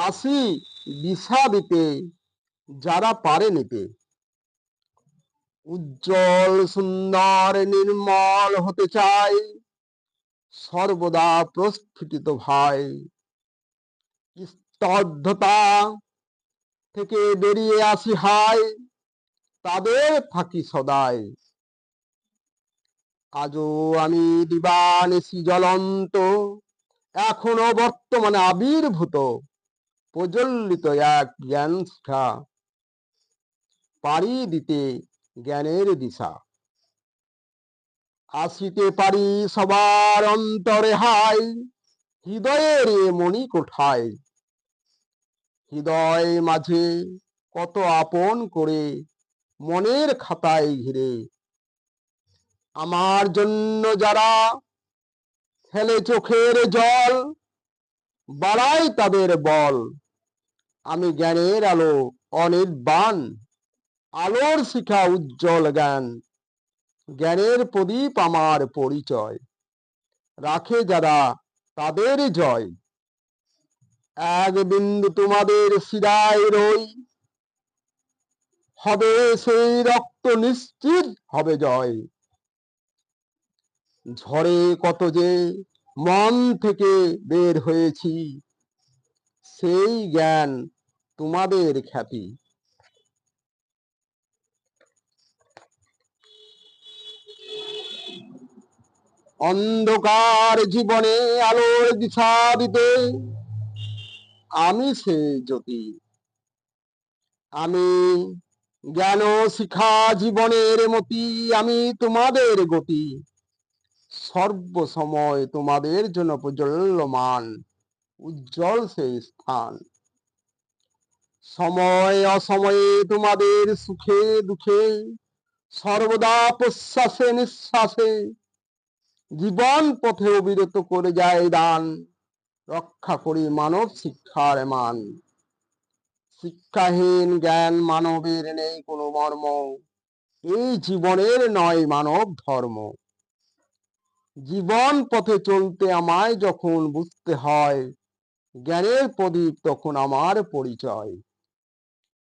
আসি দিশা দিতে যারা পারে নিতে। উজ্জ্বল সুন্দর নির্মল হতে চাই, সর্বদা প্রস্ফুটিত ভাই। স্তব্ধতা থেকে বেরিয়ে আসি হাই, তাদের থাকি সদাই। আজও আমি দিবানিশি জ্বলন্ত, এখনো বর্তমানে আবির্ভূত, প্রজ্বলিত এক জ্ঞান শিখা, পাড়ি দিতে জ্ঞানের দিশা। আসিতে পারি সবার অন্তরে হাই, হৃদয়ের এ মণি কোঠায়। হৃদয় মাঝে কত আপন করে, মনের খাতায় ঘিরে। আমার জন্য যারা ফেলে চোখের জল, বাড়াই তাদের বল। আমি জ্ঞানের আলো অনির্বাণ, আলোর শিখা উজ্জ্বল জ্ঞান। জ্ঞানের প্রদীপ আমার পরিচয়, রাখে যারা তাদের জয়। এক বিন্দু তোমাদের শিরায় রই, হবে সেই রক্ত নিশ্চিত হবে জয়। ঝড়ে কত যে মন থেকে বের হয়েছি, সেই জ্ঞান তোমাদের খ্যাতি। অন্ধকার জীবনে আলোর দিশা দিতে আমি সে জ্যোতি। আমি জ্ঞান শিখা জীবনের মতি, আমি তোমাদের গতি। সর্বসময় তোমাদের জন্য প্রজ্বল্যমান, উজ্জ্বল সেই স্থান। সময় অসময়ে তোমাদের সুখে দুঃখে, সর্বদা প্রশ্বাসে নিঃশ্বাসে, জীবন পথে অবিরত করে যায় দান। রক্ষা করি মানব শিক্ষার মান। শিক্ষাহীন জ্ঞান মানবের নেই কোনো মর্ম, এই জীবনের নয় মানব ধর্ম। জীবন পথে চলতে আমায় যখন বুঝতে হয়, জ্ঞানের প্রদীপ তখন আমার পরিচয়।